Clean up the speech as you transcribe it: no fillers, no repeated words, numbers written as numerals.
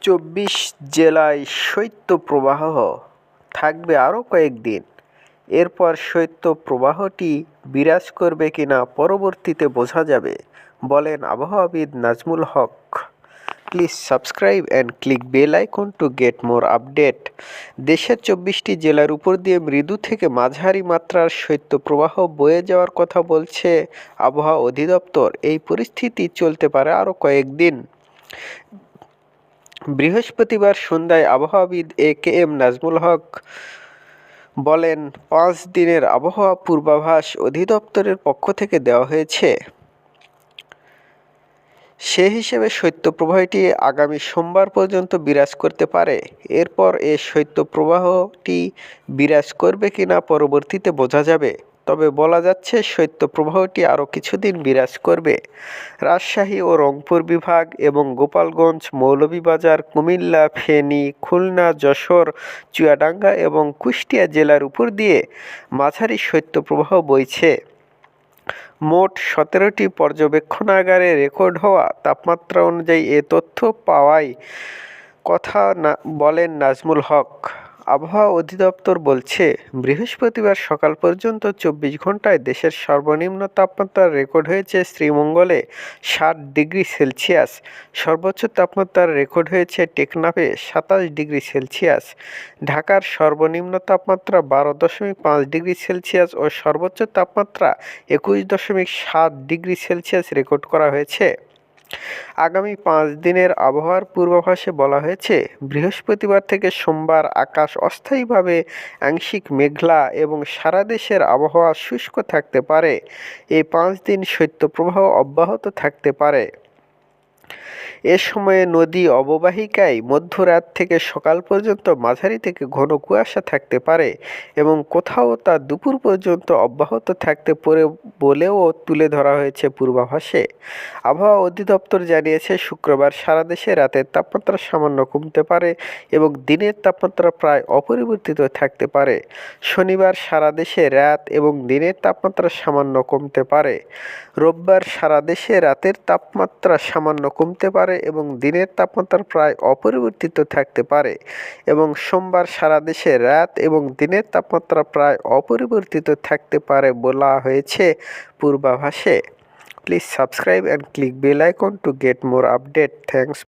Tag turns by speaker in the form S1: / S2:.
S1: ২৪ জেলায় শৈত্যপ্রবাহ থাকবে আরও কয়েকদিন। এরপর শৈত্যপ্রবাহটি বিরাজ করবে কিনা পরবর্তীতে বোঝা যাবে, বলেন আবহাওয়াবিদ Nazmul Haque. Please subscribe and click bell icon to get more update. দেশের ২৪টি জেলার উপর দিয়ে মৃদু থেকে মাঝারি মাত্রার শৈত্যপ্রবাহ বয়ে যাওয়ার কথা বলছে আবহাওয়া অধিদপ্তর। এই পরিস্থিতি চলতে পারে আরও কয়েকদিন। বৃহস্পতিবার সন্ধ্যায় আবহাওয়াবিদ এ.কে.এম. নাজমুল হক বলেন, ৫ দিনের আবহাওয়া পূর্বাভাস অধিদপ্তরের পক্ষ থেকে দেওয়া হয়েছে। সে হিসেবে শৈত্যপ্রবাহটি আগামী সোমবার পর্যন্ত বিরাজ করতে পারে। এরপর এ শৈত্যপ্রবাহটি বিরাজ করবে কিনা পরবর্তীতে বোঝা যাবে। তবে বলা যাচ্ছে শৈত্যপ্রবাহটি আরও কিছুদিন বিরাজ করবে। রাজশাহী ও রংপুর বিভাগ এবং গোপালগঞ্জ, মৌলভীবাজার, কুমিল্লা, ফেনী, খুলনা, যশোর, চুয়াডাঙ্গা এবং কুষ্টিয়া জেলার উপর দিয়ে মাঝারি শৈত্যপ্রবাহ বইছে। মোট ১৭টি পর্যবেক্ষণাগারে রেকর্ড হওয়া তাপমাত্রা অনুযায়ী এ তথ্য পাওয়ায় কথা বলেন নাজমুল হক। আবহাওয়া অধিদপ্তর বলছে, বৃহস্পতিবার সকাল পর্যন্ত ২৪ ঘন্টায় দেশের সর্বনিম্ন তাপমাত্রা রেকর্ড হয়েছে শ্রীমঙ্গলে ৭°C, সর্বোচ্চ তাপমাত্রা রেকর্ড হয়েছে টেকনাফে ২৭°C, ঢাকার সর্বনিম্ন তাপমাত্রা ১২.৫°C ও সর্বোচ্চ তাপমাত্রা ২১.৭°C রেকর্ড করা হয়েছে। আগামী ৫ দিনের আবহাওয়ার পূর্বাভাসে বলা হয়েছে, বৃহস্পতিবার থেকে সোমবার আকাশ অস্থায়ীভাবে আংশিক মেঘলা এবং সারা দেশের আবহাওয়া শুষ্ক থাকতে পারে। এই ৫ দিন শৈত্যপ্রবাহ অব্যাহত থাকতে পারে। এ সময়ে নদী অববাহিকায় মধ্যরাত থেকে সকাল পর্যন্ত মাঝারি থেকে ঘন কুয়াশা থাকতে পারে এবং কোথাও তা দুপুর পর্যন্ত অব্যাহত থাকতে পারে বলেও তুলে ধরা হয়েছে পূর্বাভাসে। আবহাওয়া অধিদপ্তর জানিয়েছে, শুক্রবার সারা দেশে রাতের তাপমাত্রা সামান্য কমতে পারে এবং দিনের তাপমাত্রা প্রায় অপরিবর্তিত থাকতে পারে। শনিবার সারা দেশে রাত এবং দিনের তাপমাত্রা সামান্য কমতে পারে। রোববার সারা দেশে রাতের তাপমাত্রা সামান্য কমতে পারে এবং দিনের তাপমাত্রা প্রায় অপরিবর্তিত থাকতে পারে এবং সোমবার সারা দেশে রাত এবং দিনের তাপমাত্রা প্রায় অপরিবর্তিত থাকতে পারে বলা হয়েছে পূর্বাভাসে। Please subscribe and click bell icon to get more update. Thanks.